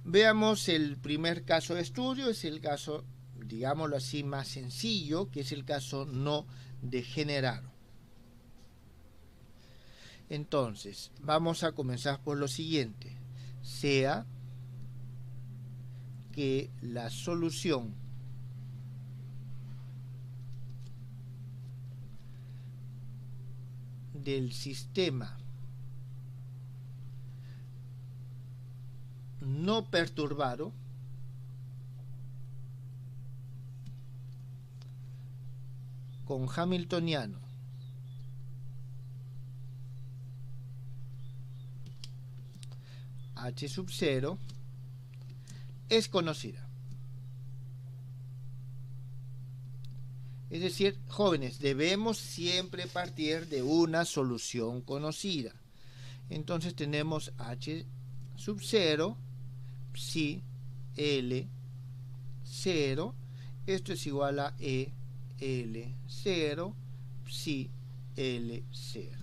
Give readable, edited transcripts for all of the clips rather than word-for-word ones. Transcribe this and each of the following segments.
Veamos el primer caso de estudio, es el caso, digámoslo así, más sencillo, que es el caso no degenerado. Entonces, vamos a comenzar por lo siguiente. Sea que la solución del sistema no perturbado con hamiltoniano h sub 0 es conocida. Es decir, jóvenes, debemos siempre partir de una solución conocida. Entonces tenemos h sub 0 psi L 0. Esto es igual a E L0 psi L0.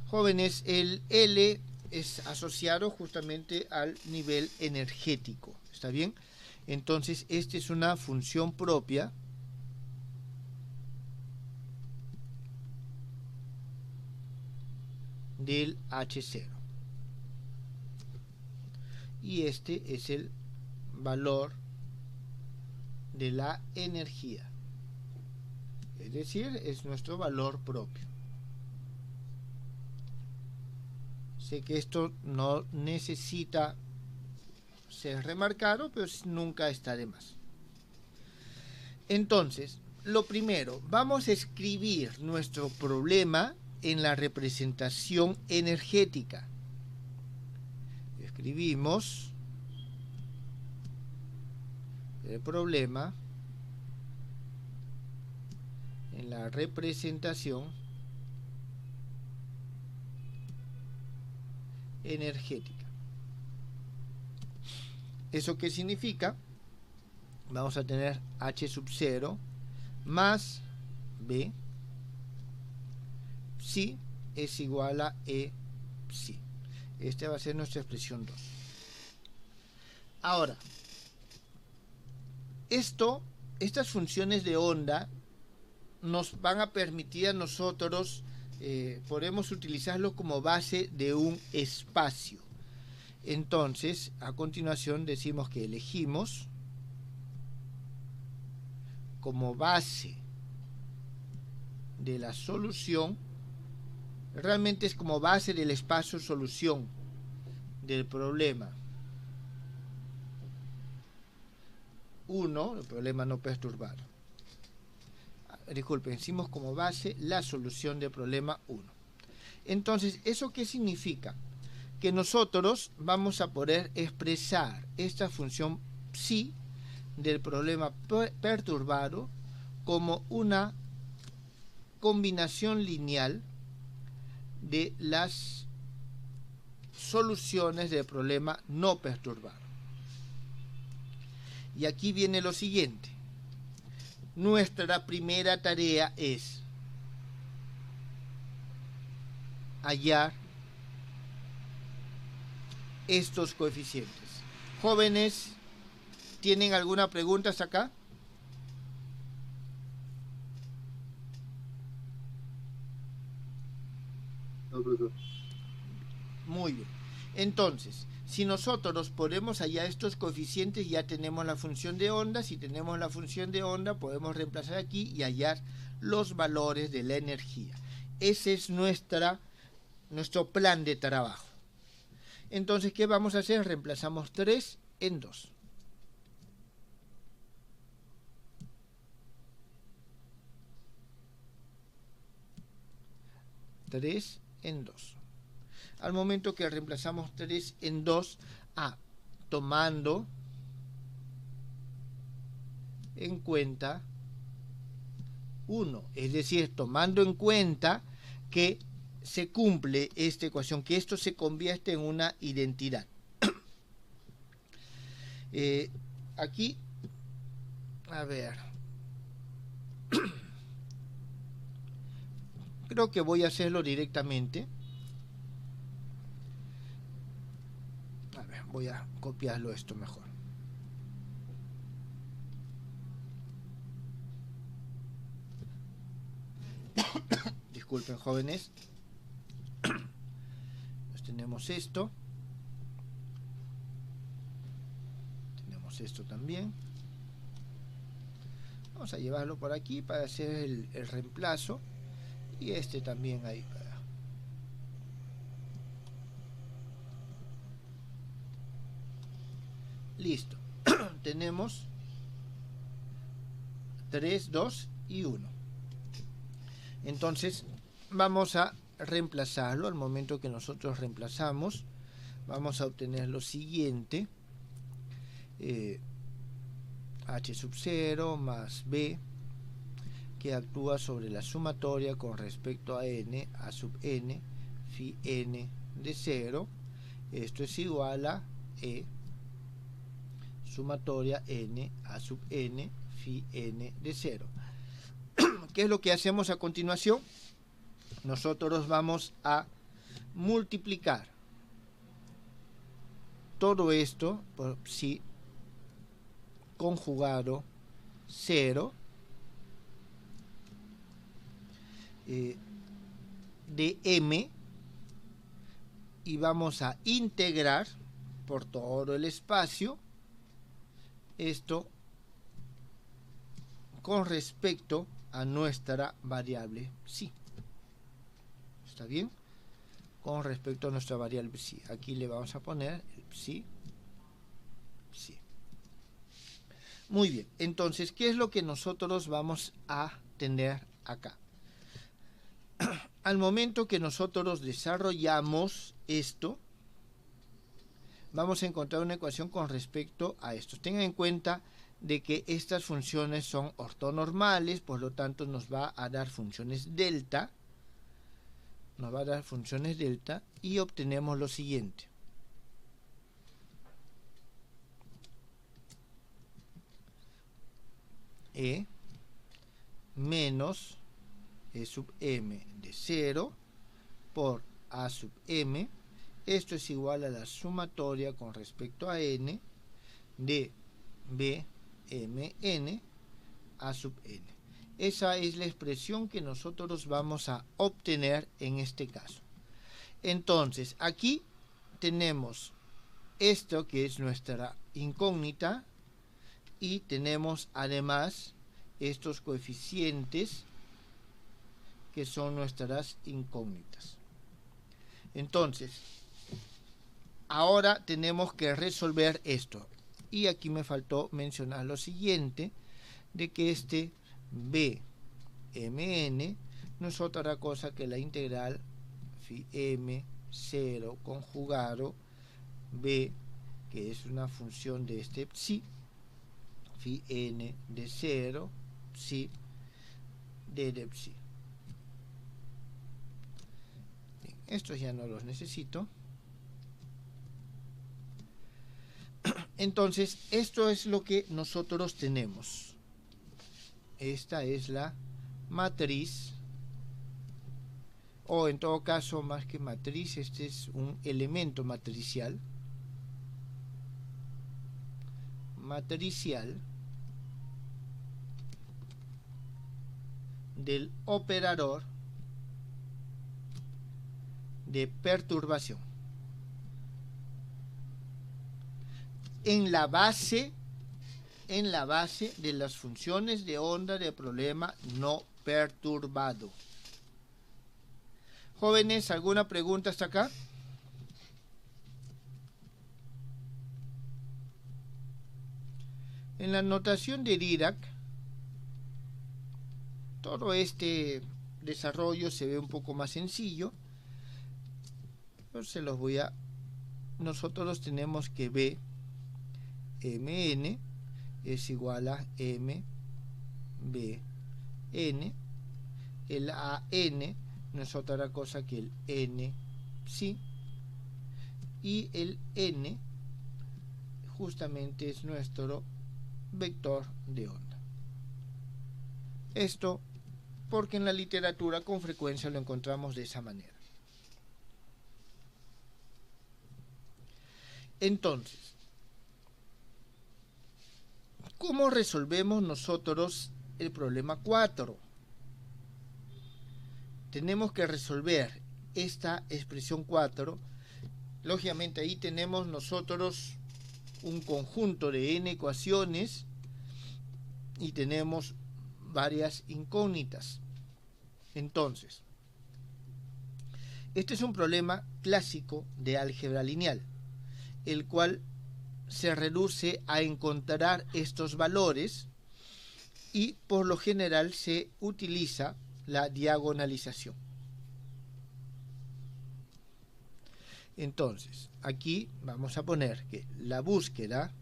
Jóvenes, el L es asociado justamente al nivel energético. ¿Está bien? Entonces, esta es una función propia del H0. Y este es el valor de la energía. Es decir, es nuestro valor propio. Sé que esto no necesita ser remarcado, pero nunca está de más. Entonces, lo primero, vamos a escribir nuestro problema en la representación energética. Escribimos el problema en la representación energética. ¿Eso qué significa? Vamos a tener h sub 0 más b psi es igual a e psi. Esta va a ser nuestra expresión 2. Ahora, estas funciones de onda nos van a permitir a nosotros, podemos utilizarlo como base de un espacio. Entonces, a continuación decimos que elegimos como base de la solución, realmente es como base del espacio solución del problema 1, el problema no perturbado. Disculpen, decimos como base la solución del problema 1. Entonces, ¿eso qué significa? Que nosotros vamos a poder expresar esta función psi del problema perturbado como una combinación lineal de las soluciones del problema no perturbado. Y aquí viene lo siguiente. Nuestra primera tarea es hallar estos coeficientes. Jóvenes, ¿tienen alguna pregunta hasta acá? No, profesor. Muy bien. Entonces, si nosotros ponemos allá estos coeficientes, ya tenemos la función de onda. Si tenemos la función de onda, podemos reemplazar aquí y hallar los valores de la energía. Ese es nuestro plan de trabajo. Entonces, ¿qué vamos a hacer? Reemplazamos 3 en 2. En 2. Al momento que reemplazamos 3 en 2, tomando en cuenta 1, es decir, tomando en cuenta que se cumple esta ecuación, que esto se convierte en una identidad. Aquí, a ver, creo que voy a hacerlo directamente. A ver, voy a copiarlo esto mejor. Disculpen, jóvenes. Pues tenemos esto. Tenemos esto también. Vamos a llevarlo por aquí para hacer el reemplazo. Y este también ahí para... Listo. Tenemos 3, 2 y 1. Entonces vamos a reemplazarlo. Al momento que nosotros reemplazamos, vamos a obtener lo siguiente. H sub 0 más B, que actúa sobre la sumatoria con respecto a n, a sub n, phi n de 0. Esto es igual a E sumatoria n, a sub n, phi n de 0. ¿Qué es lo que hacemos a continuación? Nosotros vamos a multiplicar todo esto por psi conjugado 0 de m, y vamos a integrar por todo el espacio esto con respecto a nuestra variable psi. ¿Está bien? Con respecto a nuestra variable psi. Aquí le vamos a poner el psi. Muy bien. Entonces, ¿qué es lo que nosotros vamos a tener acá? Al momento que nosotros desarrollamos esto, vamos a encontrar una ecuación con respecto a esto. Tengan en cuenta de que estas funciones son ortonormales, por lo tanto nos va a dar funciones delta. Nos va a dar funciones delta y obtenemos lo siguiente. E menos E sub m de 0 por A sub m. Esto es igual a la sumatoria con respecto a n de b m n a sub n. Esa es la expresión que nosotros vamos a obtener en este caso. Entonces, aquí tenemos esto que es nuestra incógnita y tenemos además estos coeficientes que son nuestras incógnitas. Entonces, ahora tenemos que resolver esto. Y aquí me faltó mencionar lo siguiente, de que este bmn no es otra cosa que la integral phi m0 conjugado b, que es una función de este psi, phi n de 0, psi de psi. Bien, estos ya no los necesito. Entonces, esto es lo que nosotros tenemos. Esta es la matriz, o en todo caso, más que matriz, este es un elemento matricial. Del operador de perturbación en la base de las funciones de onda de problema no perturbado. Jóvenes, ¿alguna pregunta hasta acá? En la notación de Dirac, todo este desarrollo se ve un poco más sencillo. Yo se los voy a... Nosotros tenemos que B mn es igual a m b n. El an no es otra cosa que el n psi, y el n justamente es nuestro vector de onda. Esto porque en la literatura con frecuencia lo encontramos de esa manera. Entonces, ¿cómo resolvemos nosotros el problema 4? Tenemos que resolver esta expresión 4. Lógicamente ahí tenemos nosotros un conjunto de n ecuaciones y tenemos varias incógnitas. Entonces, este es un problema clásico de álgebra lineal, el cual se reduce a encontrar estos valores y por lo general se utiliza la diagonalización. Entonces, aquí vamos a poner que la búsqueda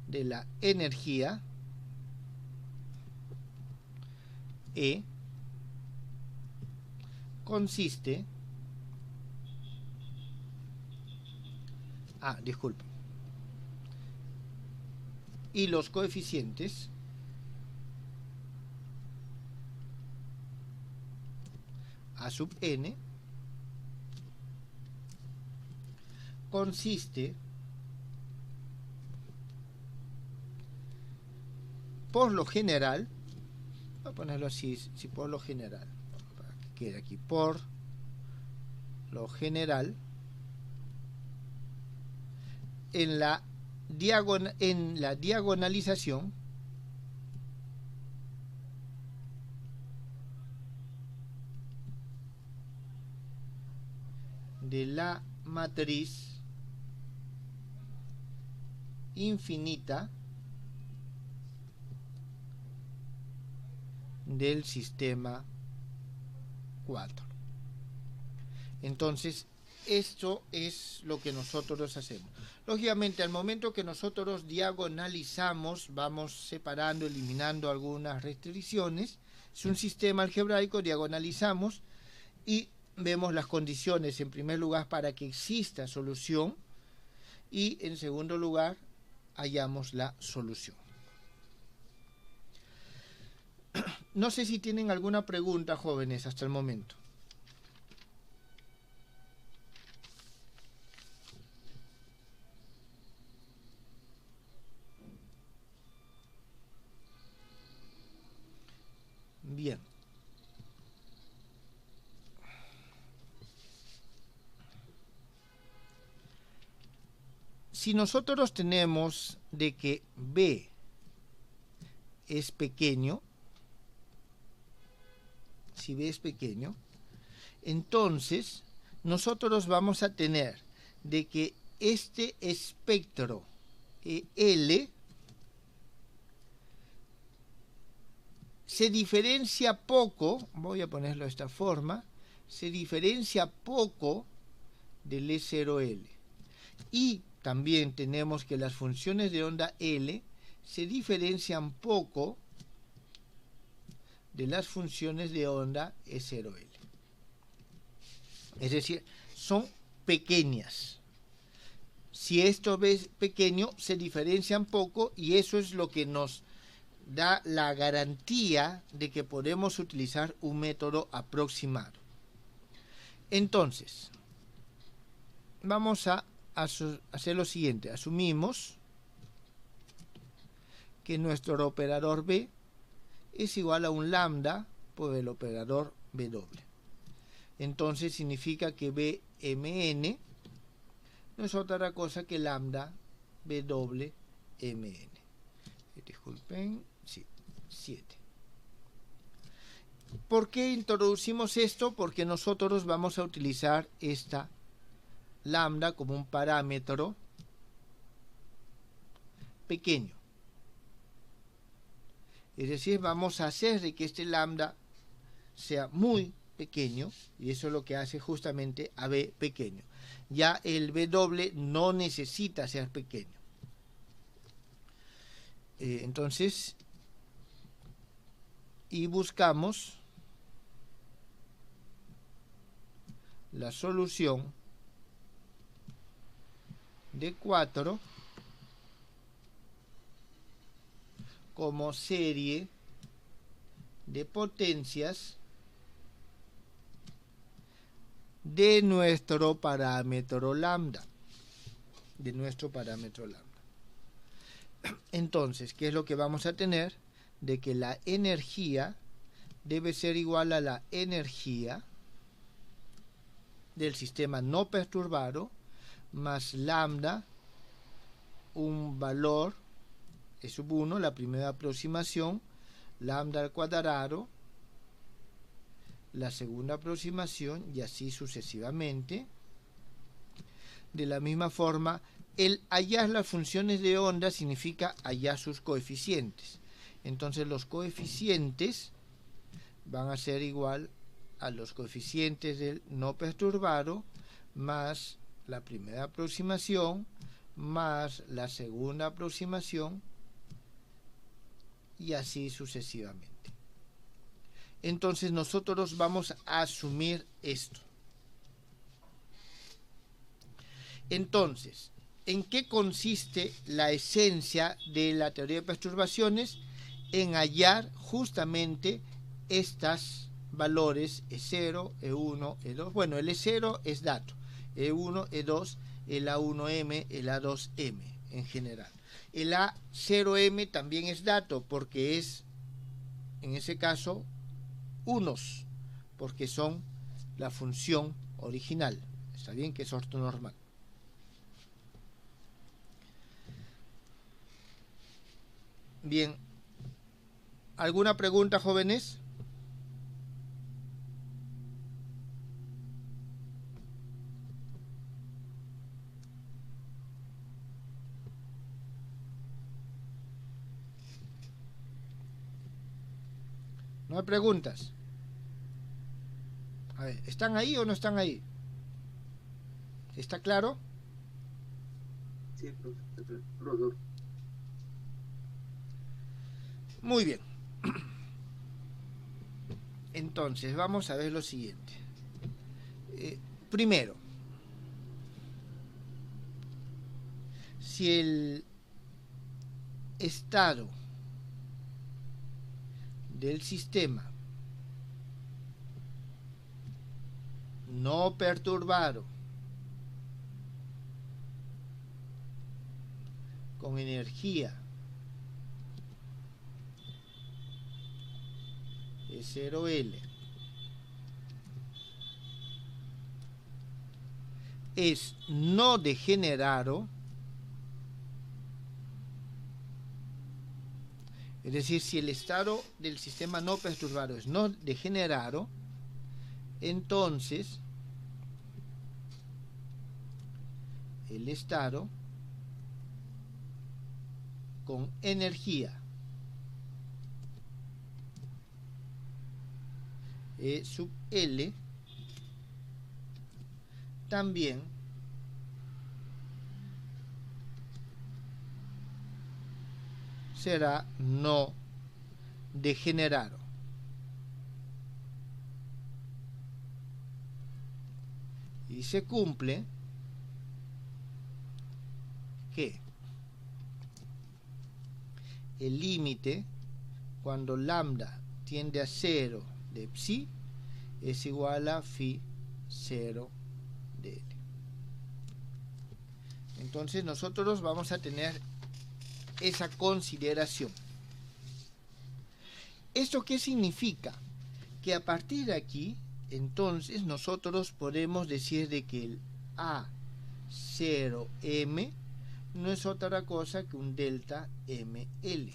de la energía E consiste, disculpen, y los coeficientes A sub n consiste por lo general, voy a ponerlo así, si por lo general, para que quede aquí, por lo general, en la diagonalización de la matriz infinita del sistema 4. Entonces, esto es lo que nosotros hacemos. Lógicamente, al momento que nosotros diagonalizamos, vamos separando, eliminando algunas restricciones. Es un sistema algebraico, diagonalizamos y vemos las condiciones, en primer lugar, para que exista solución y, en segundo lugar, hallamos la solución. No sé si tienen alguna pregunta, jóvenes, hasta el momento. Bien. Si nosotros tenemos de que B es pequeño, si B es pequeño, entonces nosotros vamos a tener de que este espectro L se diferencia poco, voy a ponerlo de esta forma, se diferencia poco del E0L. Y también tenemos que las funciones de onda L se diferencian poco de las funciones de onda E0L. Es decir, son pequeñas. Si esto es pequeño, se diferencian poco y eso es lo que nos da la garantía de que podemos utilizar un método aproximado. Entonces, vamos a hacer lo siguiente. Asumimos que nuestro operador B es igual a un lambda por el operador W. Entonces significa que BMN no es otra cosa que lambda WMN. Disculpen, sí, 7. ¿Por qué introducimos esto? Porque nosotros vamos a utilizar esta lambda como un parámetro pequeño. Es decir, vamos a hacer de que este lambda sea muy pequeño y eso es lo que hace justamente a B pequeño. Ya el W no necesita ser pequeño. Entonces, y buscamos la solución de 4 como serie de potencias de nuestro parámetro lambda. Entonces, ¿qué es lo que vamos a tener? De que la energía debe ser igual a la energía del sistema no perturbado más lambda, un valor, E sub 1, la primera aproximación, lambda al cuadrado, la segunda aproximación, y así sucesivamente. De la misma forma, el hallar las funciones de onda significa hallar sus coeficientes. Entonces los coeficientes van a ser igual a los coeficientes del no perturbado más la primera aproximación más la segunda aproximación, y así sucesivamente. Entonces nosotros vamos a asumir esto. Entonces, ¿en qué consiste la esencia de la teoría de perturbaciones? En hallar justamente estas valores E0, E1, E2. Bueno, el E0 es dato, E1, E2, el A1M, el A2M en general. El A0M también es dato porque es, en ese caso, unos, porque son la función original. Está bien que es ortonormal. Bien, ¿alguna pregunta, jóvenes? ¿No hay preguntas? A ver, ¿están ahí o no están ahí? ¿Está claro? Sí, profesor. Muy bien. Entonces, vamos a ver lo siguiente. Primero, si el estado del sistema no perturbado con energía E0L es no degenerado, es decir, si el estado del sistema no perturbado es no degenerado, entonces el estado con energía E sub L también será no degenerado. Y se cumple que el límite cuando lambda tiende a 0 de psi es igual a phi 0 de L. Entonces nosotros vamos a tener esa consideración. ¿Esto qué significa? Que a partir de aquí, entonces nosotros podemos decir de que el A0M no es otra cosa que un delta ML.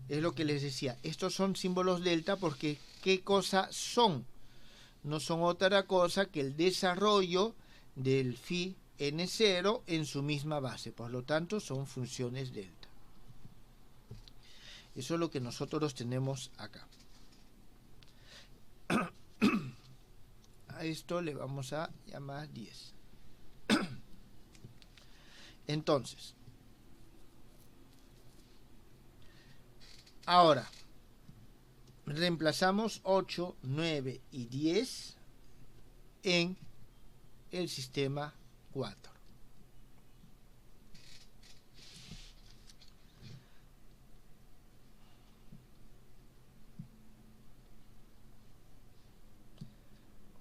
Es lo que les decía, estos son símbolos delta porque ¿qué cosa son? No son otra cosa que el desarrollo del phi n0 en su misma base, por lo tanto son funciones delta. Eso es lo que nosotros tenemos acá. A esto le vamos a llamar 10. Entonces, ahora reemplazamos 8, 9 y 10 en el sistema 4.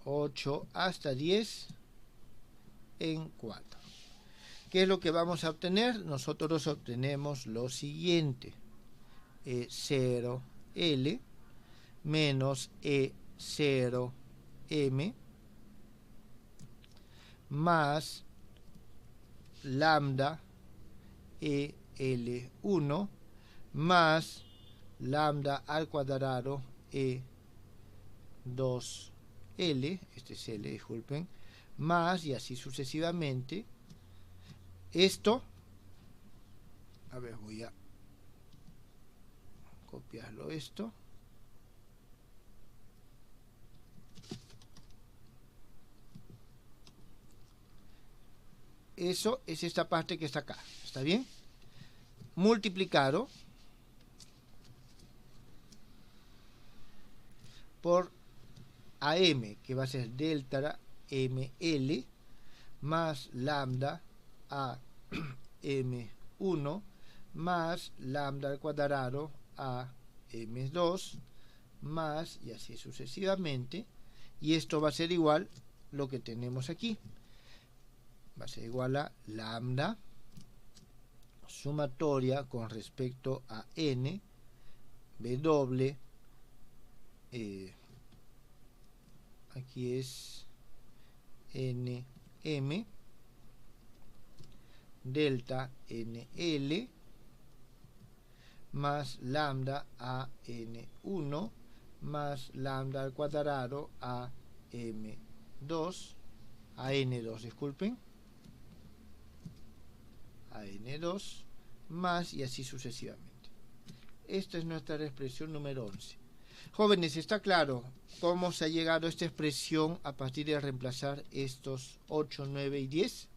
8 hasta 10 en 4. ¿Qué es lo que vamos a obtener? Nosotros obtenemos lo siguiente. E0L menos E0M más lambda EL1 más lambda al cuadrado E2L, este es L, disculpen, más y así sucesivamente. Esto, a ver, voy a copiarlo esto. Eso es esta parte que está acá, ¿está bien? Multiplicado por AM, que va a ser delta ML más lambda AM1 más lambda al cuadrado AM2 más y así sucesivamente, y esto va a ser igual lo que tenemos aquí, va a ser igual a lambda sumatoria con respecto a n W, aquí es nm delta nl más lambda a n1 más lambda al cuadrado a m2 a n2, disculpen, a n2 más y así sucesivamente. Esta es nuestra expresión número 11. Jóvenes, ¿está claro cómo se ha llegado a esta expresión a partir de reemplazar estos 8, 9 y 10?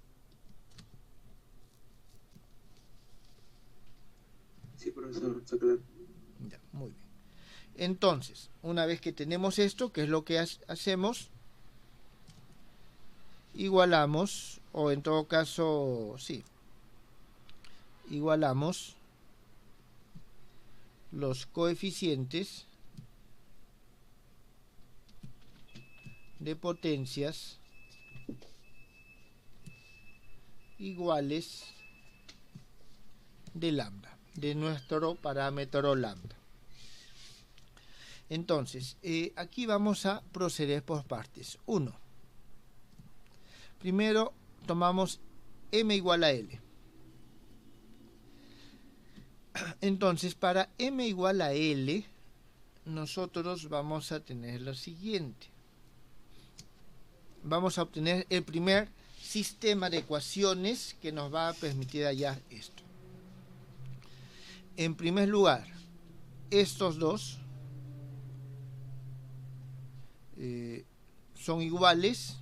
Sí, profesor, está claro. Ya, muy bien. Entonces, una vez que tenemos esto, ¿qué es lo que hacemos? Igualamos, o en todo caso, sí, igualamos los coeficientes de potencias iguales de lambda, de nuestro parámetro lambda. Entonces, aquí vamos a proceder por partes. 1. Primero tomamos m igual a l. Entonces, para m igual a l, nosotros vamos a tener lo siguiente. Vamos a obtener el primer sistema de ecuaciones que nos va a permitir hallar esto. En primer lugar, estos dos son iguales,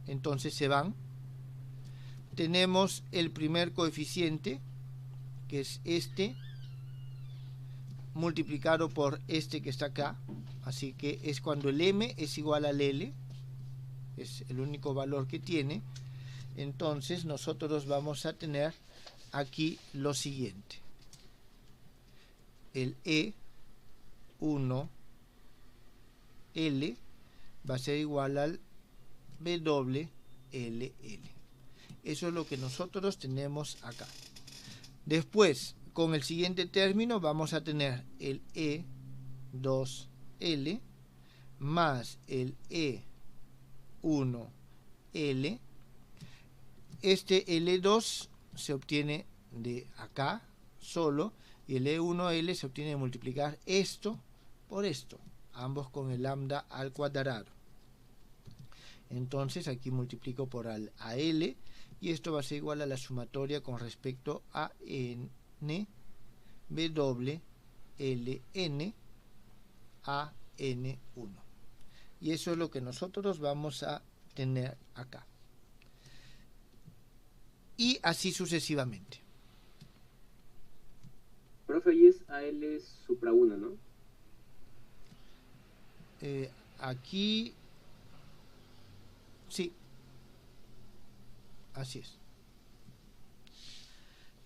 entonces se van. Tenemos el primer coeficiente, que es este, multiplicado por este que está acá, así que es cuando el m es igual al l, es el único valor que tiene. Entonces nosotros vamos a tener aquí lo siguiente: el E1L va a ser igual al WLL. Eso es lo que nosotros tenemos acá. Después, con el siguiente término, vamos a tener el E2L más el E1L. Este L2 se obtiene de acá solo, y el E1L se obtiene de multiplicar esto por esto, ambos con el lambda al cuadrado. Entonces aquí multiplico por AL, y esto va a ser igual a la sumatoria con respecto a N W Ln a N1. Y eso es lo que nosotros vamos a tener acá. Y así sucesivamente. Profe, y es AL supra 1, ¿no? Aquí sí, así es.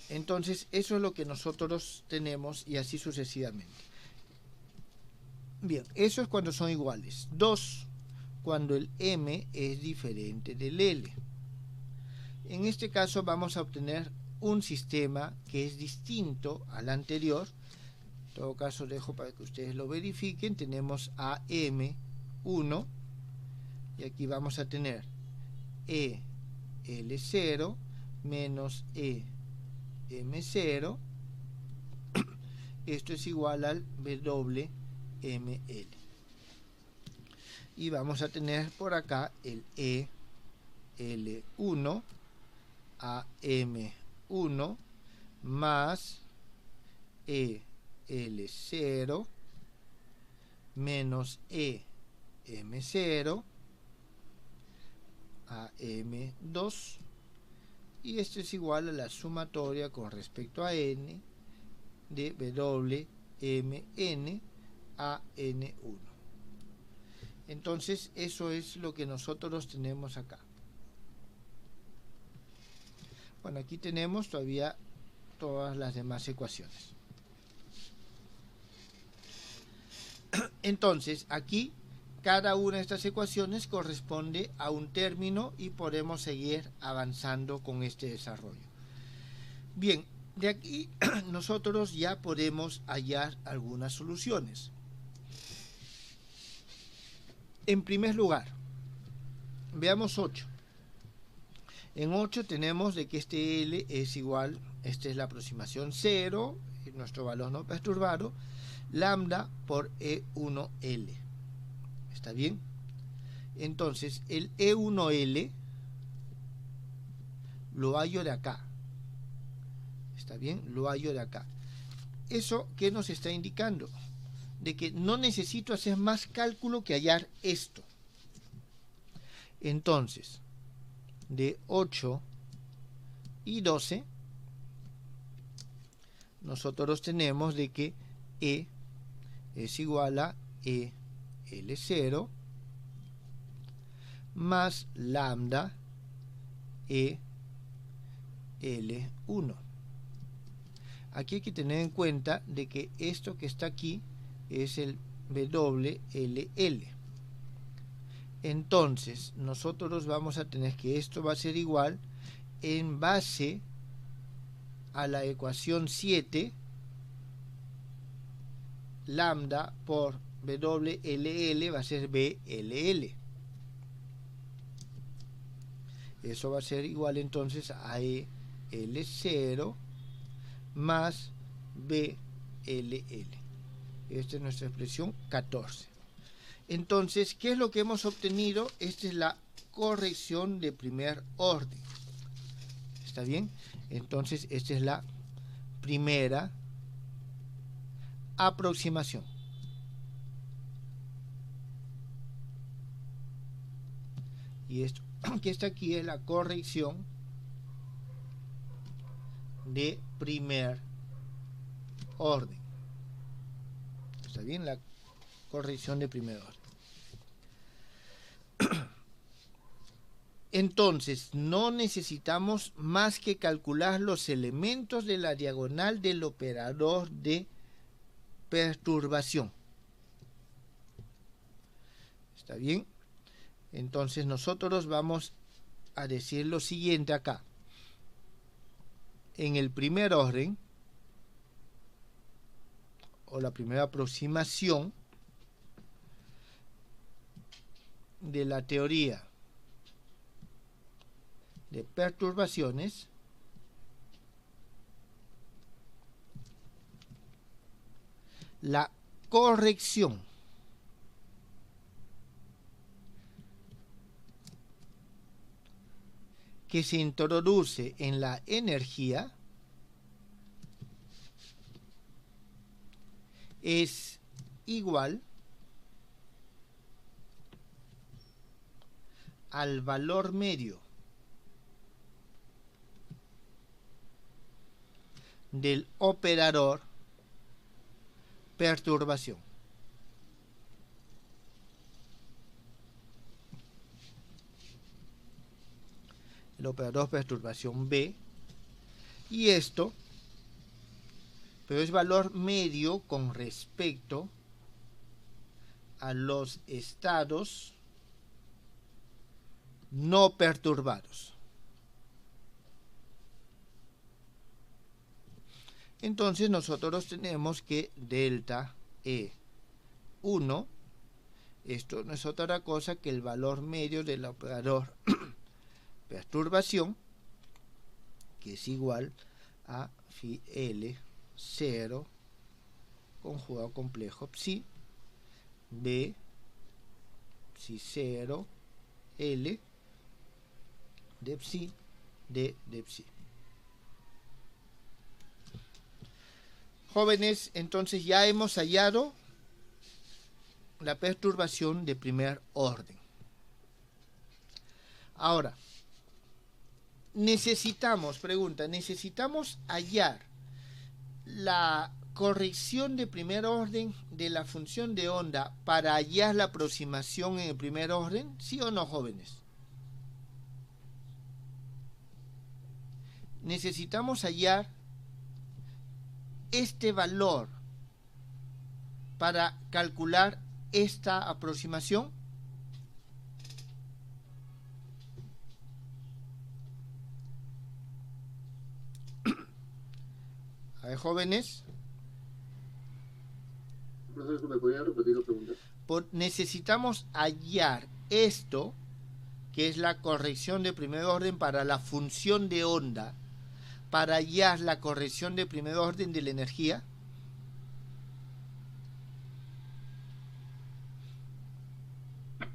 Entonces eso es lo que nosotros tenemos, y así sucesivamente. Bien, eso es cuando son iguales. 2, cuando el M es diferente del L. En este caso vamos a obtener un sistema que es distinto al anterior. En todo caso dejo para que ustedes lo verifiquen. Tenemos AM1 y aquí vamos a tener EL0 menos EM0. Esto es igual al WML. Y vamos a tener por acá el EL1 AM1 más EL0 menos EM0 AM2, y esto es igual a la sumatoria con respecto a N de WMN a N1. Entonces eso es lo que nosotros tenemos acá. Bueno, aquí tenemos todavía todas las demás ecuaciones. Entonces aquí cada una de estas ecuaciones corresponde a un término y podemos seguir avanzando con este desarrollo. Bien, de aquí nosotros ya podemos hallar algunas soluciones. En primer lugar, veamos 8. En 8 tenemos de que este L es igual, esta es la aproximación 0, nuestro valor no perturbado, lambda por E1L. ¿Está bien? Entonces, el E1L lo hallo de acá. ¿Está bien? Lo hallo de acá. ¿Eso qué nos está indicando? De que no necesito hacer más cálculo que hallar esto. Entonces, de 8 y 12, nosotros tenemos de que E es igual a EL0 más lambda EL1. Aquí hay que tener en cuenta de que esto que está aquí es el WLL. Entonces nosotros vamos a tener que esto va a ser igual en base a la ecuación 7, lambda por WLL va a ser BLL. Eso va a ser igual entonces a EL0 más BLL. Esta es nuestra expresión 14. Entonces, ¿qué es lo que hemos obtenido? Esta es la corrección de primer orden. ¿Está bien? Entonces, esta es la primera aproximación. Y esto que está aquí es la corrección de primer orden. ¿Está bien? La corrección de primer orden. Entonces, no necesitamos más que calcular los elementos de la diagonal del operador de perturbación. ¿Está bien? Entonces, nosotros vamos a decir lo siguiente acá. En el primer orden, o la primera aproximación de la teoría de perturbaciones, la corrección que se introduce en la energía es igual al valor medio del operador perturbación. El operador perturbación B, y esto, pero es valor medio con respecto a los estados no perturbados. Entonces nosotros tenemos que delta E1, esto no es otra cosa que el valor medio del operador perturbación, que es igual a phi L0 conjugado complejo psi B psi 0 L de psi D de psi. Jóvenes, entonces ya hemos hallado la perturbación de primer orden. Ahora, necesitamos hallar la corrección de primer orden de la función de onda para hallar la aproximación en el primer orden, ¿sí o no, jóvenes? Necesitamos hallar este valor para calcular esta aproximación. A ver, jóvenes. Profesor, ¿me podría repetir la pregunta? Necesitamos hallar esto, que es la corrección de primer orden para la función de onda, para hallar la corrección de primer orden de la energía.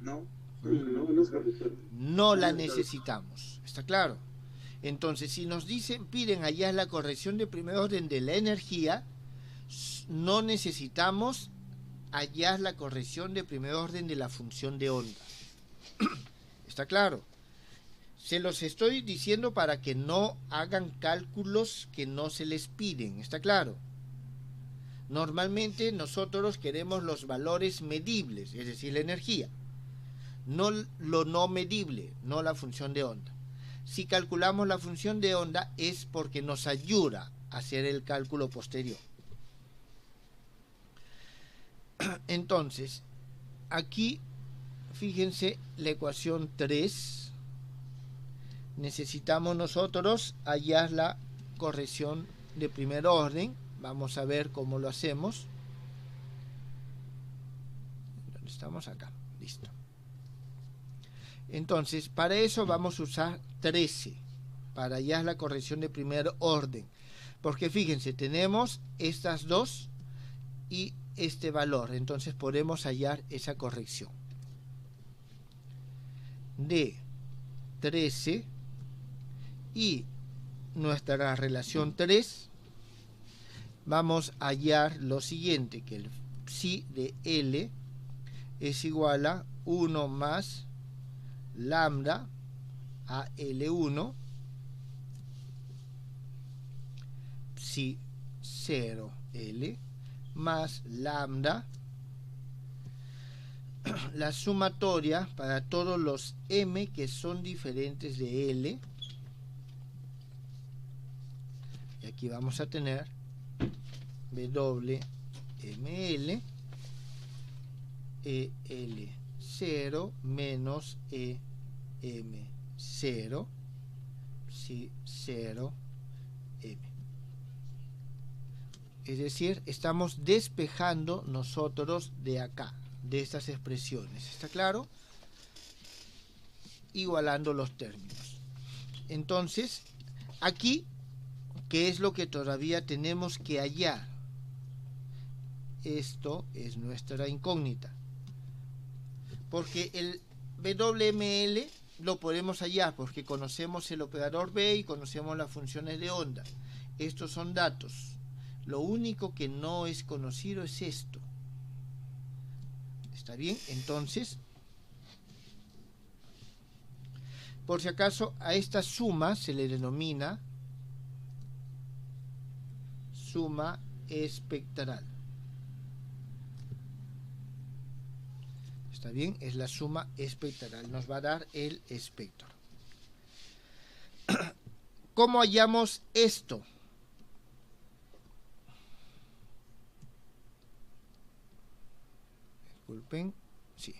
No, profesor. No la necesitamos, ¿está claro? Entonces, si nos piden hallar la corrección de primer orden de la energía, no necesitamos hallar la corrección de primer orden de la función de onda. ¿Está claro? Se los estoy diciendo para que no hagan cálculos que no se les piden, ¿está claro? Normalmente nosotros queremos los valores medibles, es decir, la energía, no lo no medible, no la función de onda. Si calculamos la función de onda es porque nos ayuda a hacer el cálculo posterior. Entonces, aquí, fíjense, la ecuación 3, necesitamos nosotros hallar la corrección de primer orden. Vamos a ver cómo lo hacemos. ¿Dónde estamos? Acá, listo. Entonces, para eso vamos a usar 13, para hallar la corrección de primer orden. Porque fíjense, tenemos estas dos y este valor, entonces podemos hallar esa corrección. De 13 y nuestra relación 3, vamos a hallar lo siguiente, que el psi de L es igual a 1 más lambda a L1 psi 0 L más lambda, la sumatoria para todos los m que son diferentes de L, y aquí vamos a tener WML EL0 menos EM0 psi 0 M. Es decir, estamos despejando nosotros de acá, de estas expresiones. ¿Está claro? Igualando los términos. Entonces, aquí, ¿qué es lo que todavía tenemos que hallar? Esto es nuestra incógnita. Porque el WML lo podemos hallar porque conocemos el operador B y conocemos las funciones de onda. Estos son datos. Lo único que no es conocido es esto. ¿Está bien? Entonces, por si acaso, a esta suma se le denomina suma espectral. ¿Está bien? Es la suma espectral. Nos va a dar el espectro. ¿Cómo hallamos esto? Disculpen. Sí.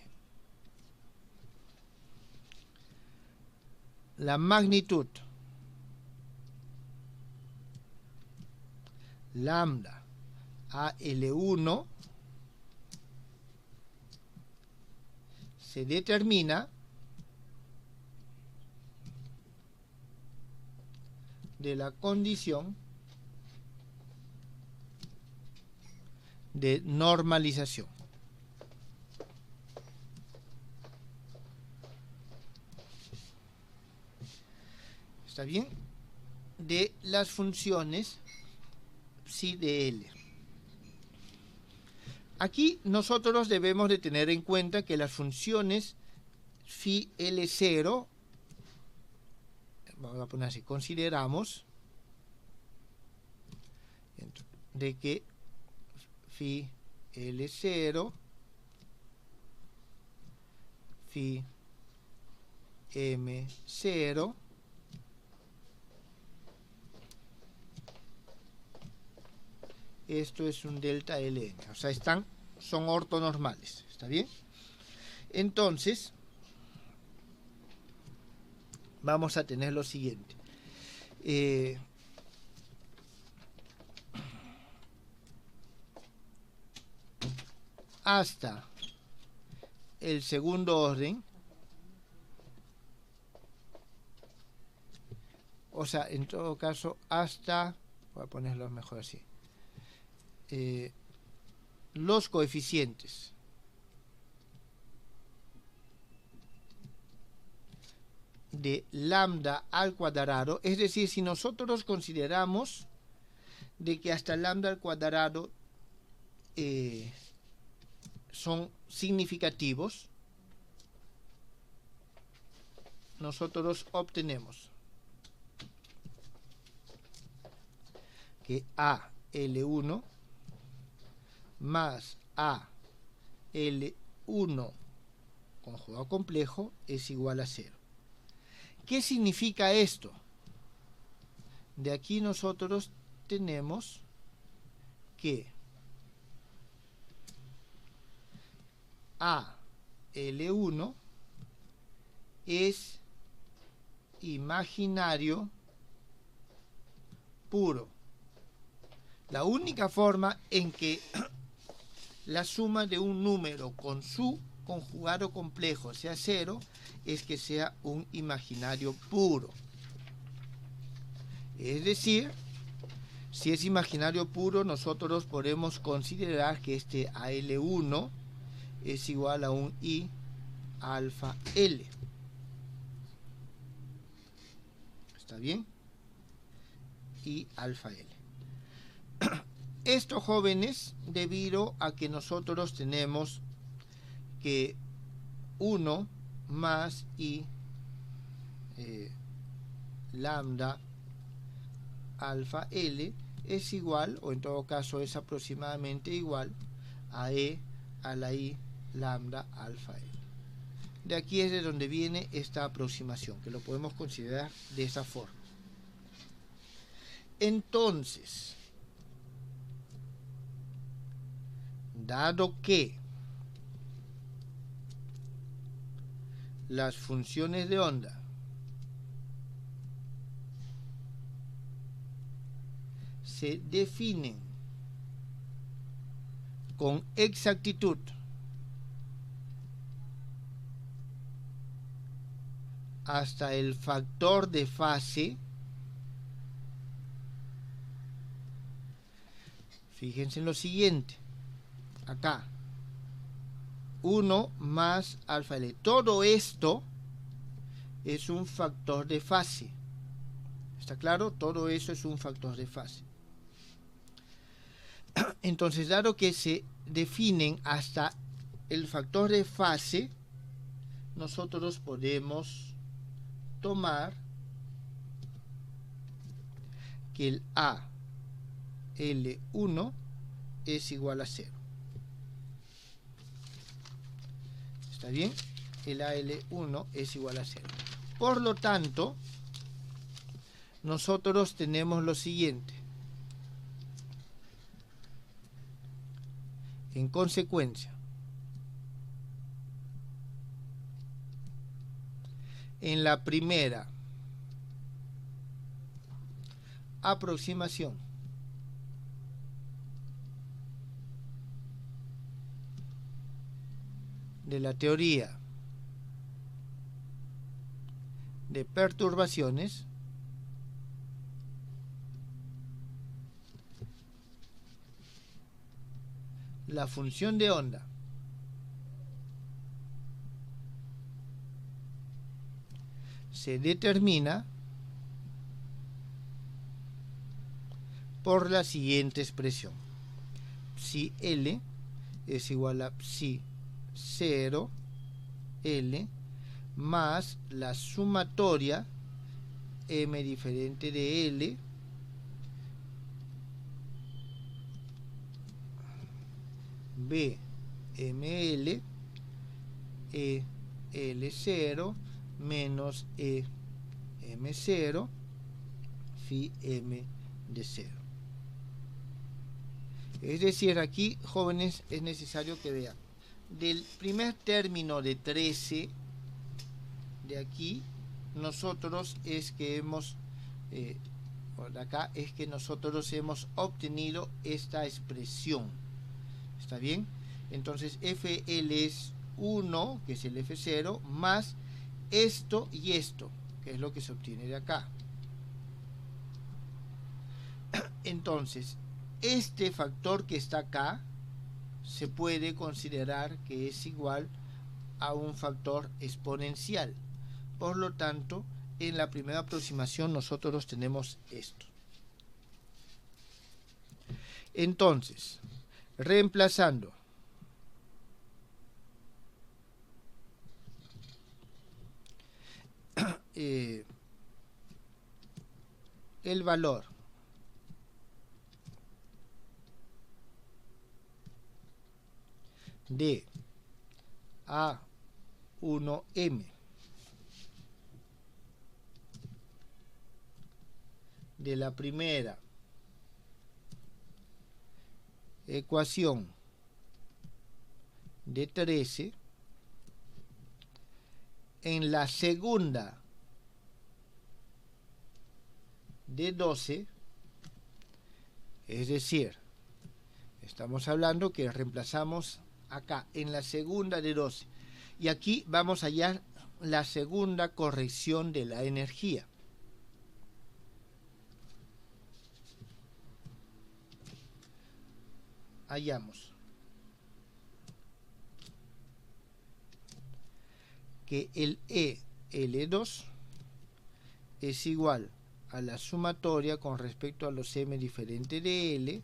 la magnitud lambda AL1 se determina de la condición de normalización. ¿Está bien? De las funciones psi de L. Aquí nosotros debemos de tener en cuenta que las funciones phi L0, vamos a poner así, consideramos de que phi L0, phi M0 esto es un delta Ln, o sea, son ortonormales, ¿está bien? Entonces, vamos a tener lo siguiente. Hasta el segundo orden, o sea, en todo caso, hasta, voy a ponerlo mejor así, los coeficientes de lambda al cuadrado, es decir, si nosotros consideramos de que hasta lambda al cuadrado son significativos, nosotros obtenemos que AL1 más AL1 conjugado complejo es igual a 0. ¿Qué significa esto? De aquí nosotros tenemos que AL1 es imaginario puro. La única forma en que la suma de un número con su conjugado complejo sea 0 es que sea un imaginario puro. Es decir, si es imaginario puro, nosotros podemos considerar que este AL1 es igual a un I alfa L. ¿Está bien? I alfa L. Esto, jóvenes, debido a que nosotros tenemos que 1 más I lambda alfa L es igual, o en todo caso es aproximadamente igual a E a la I lambda alfa L. De aquí es de donde viene esta aproximación, que lo podemos considerar de esa forma. Entonces, dado que las funciones de onda se definen con exactitud hasta el factor de fase, fíjense en lo siguiente, acá 1 más alfa L, todo esto es un factor de fase, ¿está claro? Todo eso es un factor de fase. Entonces, dado que se definen hasta el factor de fase, nosotros podemos tomar que el AL1 es igual a 0. ¿Está bien? El AL1 es igual a 0. Por lo tanto, nosotros tenemos lo siguiente. En consecuencia, en la primera aproximación de la teoría de perturbaciones la función de onda se determina por la siguiente expresión: psi L es igual a psi 0 L más la sumatoria m diferente de L B ml E L0 menos E M0 phi M de 0. Es decir, aquí, jóvenes, es necesario que vean del primer término de 13 de aquí, nosotros es que hemos de acá es que nosotros hemos obtenido esta expresión. ¿Está bien? Entonces FL es 1, que es el F0, más esto y esto, que es lo que se obtiene de acá. Entonces, este factor que está acá se puede considerar que es igual a un factor exponencial. Por lo tanto, en la primera aproximación nosotros tenemos esto. Entonces, reemplazando el valor de A1M de la primera ecuación de 13 en la segunda de 12, es decir, estamos hablando que reemplazamos acá en la segunda de 12 y aquí vamos a hallar la segunda corrección de la energía. Hallamos que el EL2 es igual a la sumatoria con respecto a los m diferentes de L,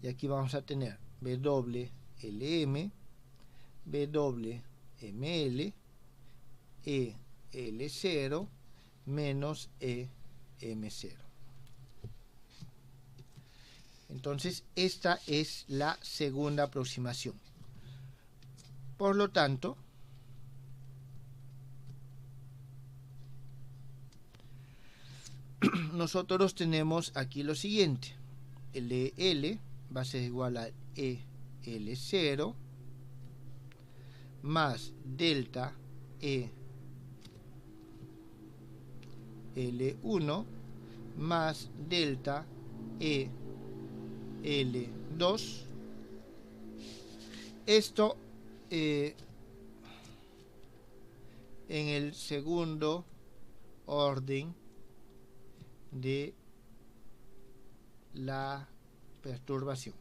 y aquí vamos a tener WLM, WML, EL0 menos EM0. Entonces, esta es la segunda aproximación. Por lo tanto, nosotros tenemos aquí lo siguiente: el EL va a ser igual a EL0 más delta EL1 más delta EL2. Esto en el segundo orden de la perturbación.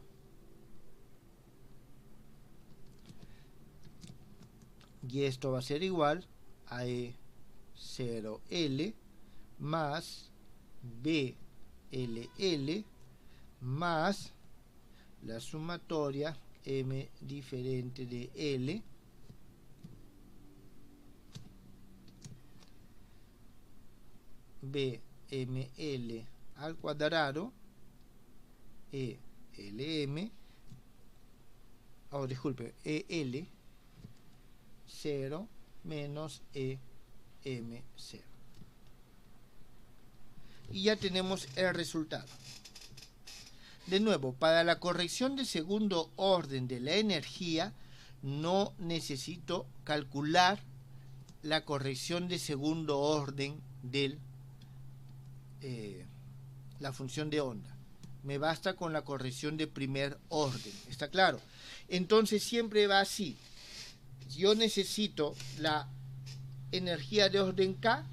Y esto va a ser igual a E0L más BLL más la sumatoria M diferente de L BML al cuadrado ELM, disculpe, EL 0 menos EM0. Y ya tenemos el resultado. De nuevo, para la corrección de segundo orden de la energía, no necesito calcular la corrección de segundo orden del la función de onda. Me basta con la corrección de primer orden. ¿Está claro? Entonces siempre va así. Yo necesito la energía de orden K,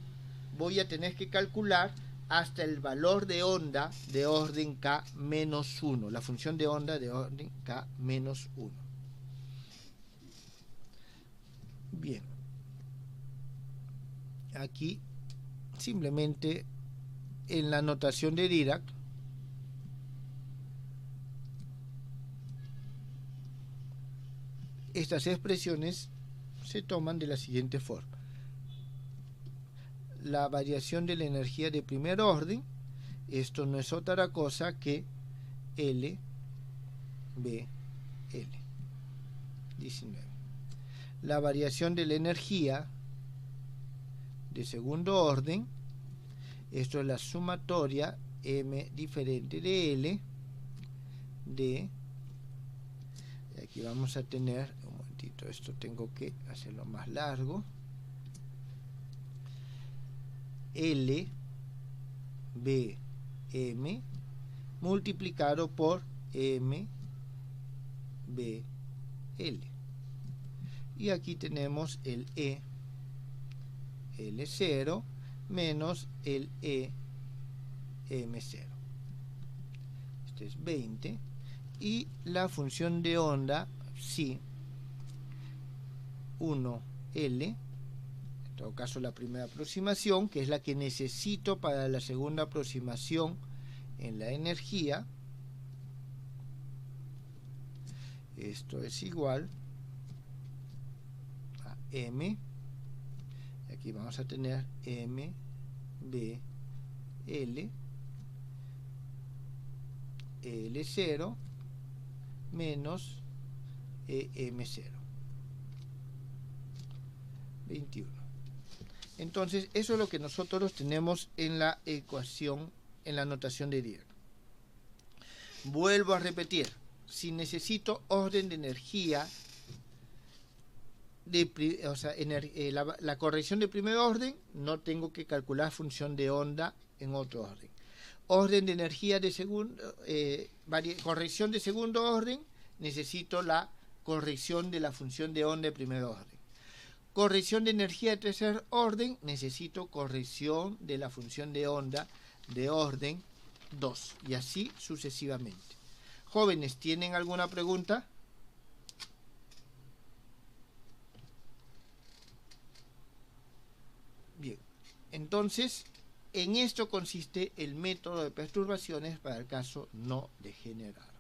voy a tener que calcular hasta el valor de onda de orden K menos 1, la función de onda de orden K menos 1. Bien. Aquí simplemente en la notación de Dirac estas expresiones se toman de la siguiente forma. La variación de la energía de primer orden, esto no es otra cosa que L, B, L, 19. La variación de la energía de segundo orden, esto es la sumatoria M diferente de L, de, y aquí vamos a tener, un momentito, esto tengo que hacerlo más largo, L, B, M, multiplicado por M, B, L. Y aquí tenemos el E, L0, menos el E, M0. Este es 20. Y la función de onda, sí, 1L, en todo caso la primera aproximación, que es la que necesito para la segunda aproximación en la energía. Esto es igual a M, y aquí vamos a tener M, B, L, L0 menos EM0, 21. Entonces eso es lo que nosotros tenemos en la ecuación, en la notación de Dirac. Vuelvo a repetir, si necesito orden de energía, la corrección de primer orden, no tengo que calcular función de onda en otro orden. Orden de energía de segundo, corrección de segundo orden, necesito la corrección de la función de onda de primer orden. Corrección de energía de tercer orden, necesito corrección de la función de onda de orden 2, y así sucesivamente. Jóvenes, ¿tienen alguna pregunta? Bien, entonces, en esto consiste el método de perturbaciones para el caso no degenerado.